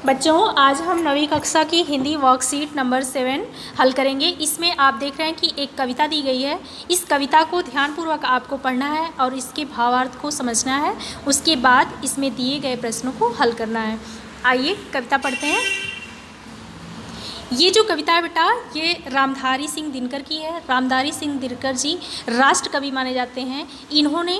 बच्चों, आज हम 9वीं कक्षा की हिंदी वर्कशीट नंबर 7 हल करेंगे। इसमें आप देख रहे हैं कि एक कविता दी गई है। इस कविता को ध्यानपूर्वक आपको पढ़ना है और इसके भावार्थ को समझना है। उसके बाद इसमें दिए गए प्रश्नों को हल करना है। आइए कविता पढ़ते हैं। ये जो कविता है बेटा, ये रामधारी सिंह दिनकर की है। रामधारी सिंह दिनकर जी राष्ट्र कवि माने जाते हैं। इन्होंने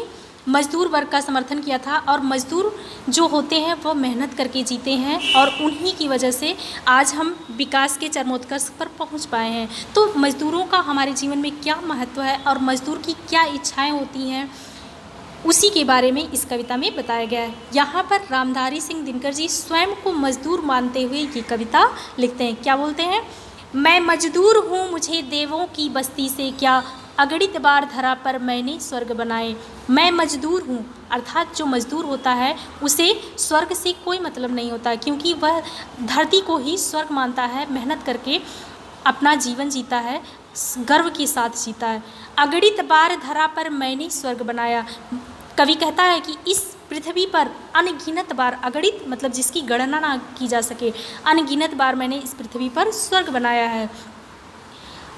मजदूर वर्ग का समर्थन किया था और मजदूर जो होते हैं वो मेहनत करके जीते हैं और उन्हीं की वजह से आज हम विकास के चरमोत्कर्ष पर पहुंच पाए हैं। तो मजदूरों का हमारे जीवन में क्या महत्व है और मजदूर की क्या इच्छाएं होती हैं, उसी के बारे में इस कविता में बताया गया है। यहाँ पर रामधारी सिंह दिनकर जी स्वयं को मजदूर मानते हुए ये कविता लिखते हैं। क्या बोलते हैं? मैं मजदूर हूँ, मुझे देवों की बस्ती से क्या, अगणित बार धरा पर मैंने स्वर्ग बनाए। मैं मजदूर हूँ, अर्थात जो मजदूर होता है उसे स्वर्ग से कोई मतलब नहीं होता, क्योंकि वह धरती को ही स्वर्ग मानता है। मेहनत करके अपना जीवन जीता है, गर्व के साथ जीता है। अगणित बार धरा पर मैंने स्वर्ग बनाया। कवि कहता है कि इस पृथ्वी पर अनगिनत बार, अगणित मतलब जिसकी गणना ना की जा सके, अनगिनत बार मैंने इस पृथ्वी पर स्वर्ग बनाया है।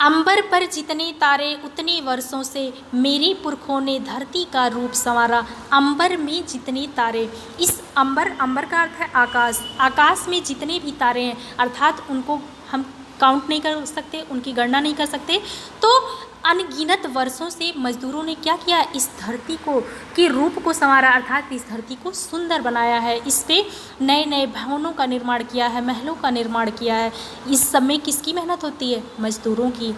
अंबर पर जितने तारे उतने वर्षों से मेरे पुरखों ने धरती का रूप संवारा। अंबर में जितने तारे, इस अंबर का अर्थ है आकाश। आकाश में जितने भी तारे हैं, अर्थात उनको हम काउंट नहीं कर सकते, उनकी गणना नहीं कर सकते। तो अनगिनत वर्षों से मजदूरों ने क्या किया, इस धरती को के रूप को संवारा, अर्थात इस धरती को सुंदर बनाया है। इस पे नए नए भवनों का निर्माण किया है, महलों का निर्माण किया है। इस सब में किसकी मेहनत होती है? मजदूरों की।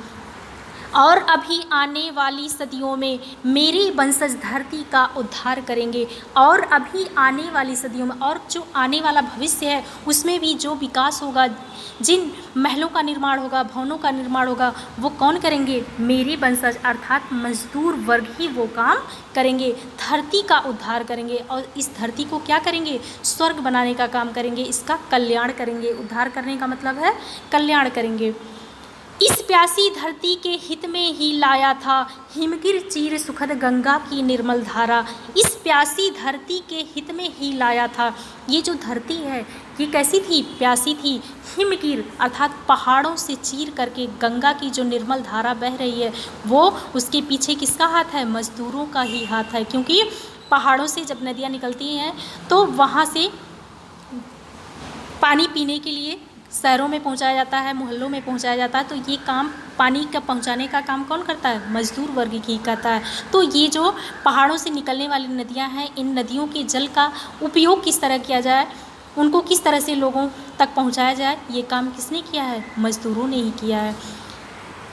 और अभी आने वाली सदियों में मेरे वंशज धरती का उद्धार करेंगे। और अभी आने वाली सदियों में, और जो आने वाला भविष्य है उसमें भी जो विकास होगा, जिन महलों का निर्माण होगा, भवनों का निर्माण होगा, वो कौन करेंगे? मेरे वंशज अर्थात मजदूर वर्ग ही वो काम करेंगे। धरती का उद्धार करेंगे और इस धरती को क्या करेंगे? स्वर्ग बनाने का काम करेंगे, इसका कल्याण करेंगे। उद्धार करने का मतलब है कल्याण करेंगे। इस प्यासी धरती के हित में ही लाया था हिमगिर चीर सुखद गंगा की निर्मल धारा। इस प्यासी धरती के हित में ही लाया था। ये जो धरती है ये कैसी थी? प्यासी थी। हिमगिर अर्थात पहाड़ों से चीर करके गंगा की जो निर्मल धारा बह रही है, वो उसके पीछे किसका हाथ है? मजदूरों का ही हाथ है। क्योंकि पहाड़ों से जब नदियाँ निकलती हैं तो वहाँ से पानी पीने के लिए शहरों में पहुंचाया जाता है, मोहल्लों में पहुंचाया जाता है। तो ये काम पानी का पहुंचाने का काम कौन करता है? मजदूर वर्ग ही करता है। तो ये जो पहाड़ों से निकलने वाली नदियां हैं, इन नदियों के जल का उपयोग किस तरह किया जाए, उनको किस तरह से लोगों तक पहुंचाया जाए, ये काम किसने किया है? मजदूरों ने ही किया है।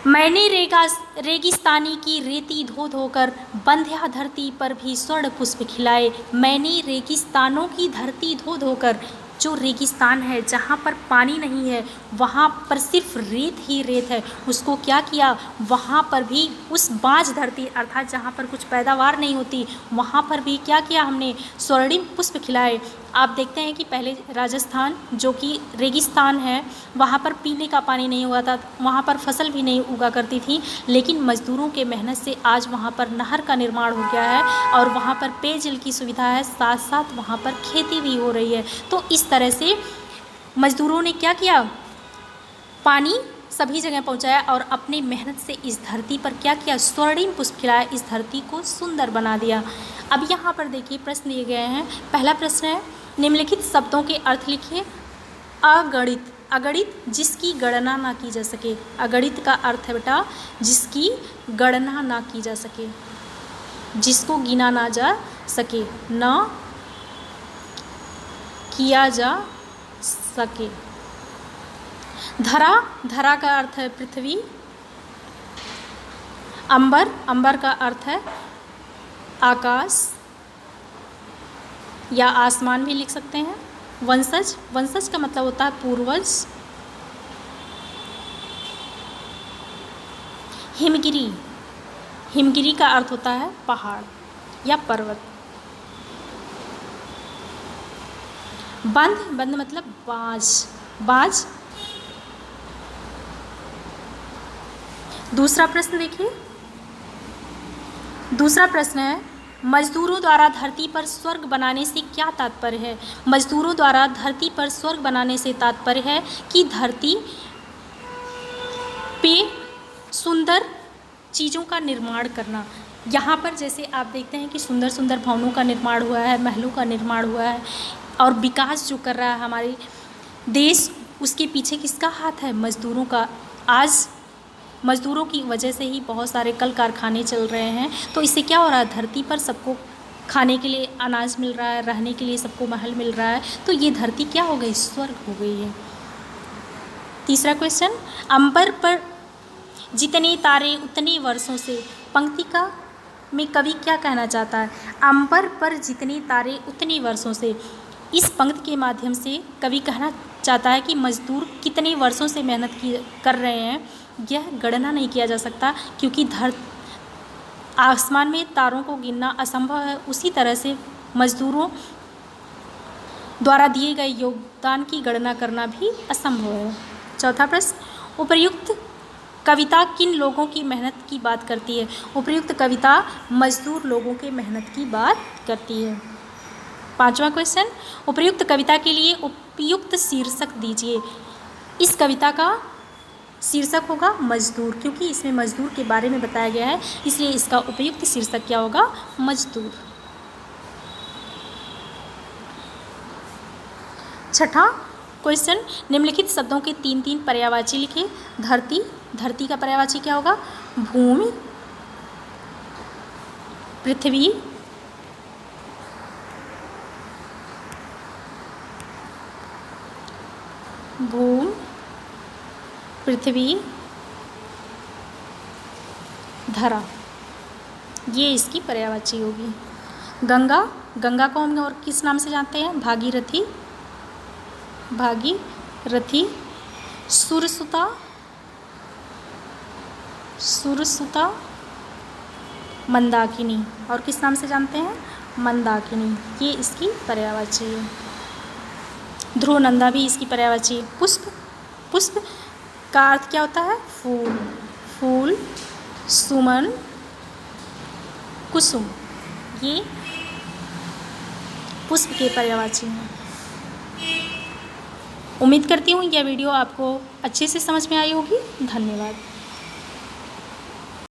मैंने रेगिस्तानी की रेती धो धोकर बंध्या धरती पर भी स्वर्ण पुष्प खिलाए। मैंने रेगिस्तानों की धरती धो धोकर, जो रेगिस्तान है जहाँ पर पानी नहीं है, वहाँ पर सिर्फ रेत ही रेत है, उसको क्या किया? वहाँ पर भी उस बाँझ धरती अर्थात जहाँ पर कुछ पैदावार नहीं होती, वहाँ पर भी क्या किया हमने? स्वर्णिम पुष्प खिलाए। आप देखते हैं कि पहले राजस्थान जो कि रेगिस्तान है, वहाँ पर पीने का पानी नहीं हुआ था, वहाँ पर फसल भी नहीं उगा करती थी, लेकिन मजदूरों के मेहनत से आज वहाँ पर नहर का निर्माण हो गया है और वहाँ पर पेयजल की सुविधा है, साथ साथ वहाँ पर खेती भी हो रही है। तो इस तरह से मजदूरों ने क्या किया? पानी सभी जगह पहुँचाया और अपनी मेहनत से इस धरती पर क्या किया? स्वर्णिम पुष्प खिलाया, इस धरती को सुंदर बना दिया। अब यहाँ पर देखिए प्रश्न दिए गए हैं। पहला प्रश्न है, निम्नलिखित शब्दों के अर्थ लिखिए। अगणित, अगणित जिसकी गणना ना की जा सके। अगणित का अर्थ है बेटा जिसकी गणना ना की जा सके, जिसको गिना ना जा सके, ना किया जा सके। धरा, धरा का अर्थ है पृथ्वी। अंबर, अंबर का अर्थ है आकाश या आसमान भी लिख सकते हैं। वंशज, वंशज का मतलब होता है पूर्वज। हिमगिरी, हिमगिरी का अर्थ होता है पहाड़ या पर्वत। बंध, बंध मतलब बाँझ, बाँझ। दूसरा प्रश्न देखिए। दूसरा प्रश्न है, मजदूरों द्वारा धरती पर स्वर्ग बनाने से क्या तात्पर्य है? मजदूरों द्वारा धरती पर स्वर्ग बनाने से तात्पर्य है कि धरती पे सुंदर चीज़ों का निर्माण करना। यहाँ पर जैसे आप देखते हैं कि सुंदर सुंदर भवनों का निर्माण हुआ है, महलों का निर्माण हुआ है, और विकास जो कर रहा है हमारे देश, उसके पीछे किसका हाथ है? मजदूरों का। आज मजदूरों की वजह से ही बहुत सारे कल कारखाने चल रहे हैं। तो इससे क्या हो रहा है? धरती पर सबको खाने के लिए अनाज मिल रहा है, रहने के लिए सबको महल मिल रहा है। तो ये धरती क्या हो गई? स्वर्ग हो गई है। तीसरा क्वेश्चन, अंबर पर जितने तारे उतने वर्षों से, पंक्ति का में कवि क्या कहना चाहता है? अंबर पर जितने तारे उतने वर्षों से। इस पंक्ति के माध्यम से कवि कहना चाहता है कि मजदूर कितने वर्षों से मेहनत कर रहे हैं, यह गणना नहीं किया जा सकता, क्योंकि आसमान में तारों को गिनना असंभव है। उसी तरह से मजदूरों द्वारा दिए गए योगदान की गणना करना भी असंभव है। चौथा प्रश्न, उपर्युक्त कविता किन लोगों की मेहनत की बात करती है? उपर्युक्त कविता मजदूर लोगों के मेहनत की बात करती है। पांचवा क्वेश्चन, उपर्युक्त कविता के लिए उपयुक्त शीर्षक दीजिए। इस कविता का शीर्षक होगा मजदूर, क्योंकि इसमें मजदूर के बारे में बताया गया है, इसलिए इसका उपयुक्त शीर्षक क्या होगा? मजदूर। छठा क्वेश्चन, निम्नलिखित शब्दों के 3 पर्यायवाची लिखे। धरती, धरती का पर्यायवाची क्या होगा? भूमि, पृथ्वी, भूमि, पृथ्वी, धरा, ये इसकी पर्यायवाची होगी। गंगा, गंगा को हम और किस नाम से जानते हैं? भागीरथी, भागीरथी। सुरसुता, सुरसुता, मंदाकिनी, और किस नाम से जानते हैं? मंदाकिनी, ये इसकी पर्यायवाची है। ध्रुवनंदा भी इसकी पर्यायवाची है। पुष्प, पुष्प का अर्थ क्या होता है? फूल, फूल, सुमन, कुसुम, ये पुष्प के पर्यायवाची हैं। उम्मीद करती हूँ यह वीडियो आपको अच्छे से समझ में आई होगी। धन्यवाद।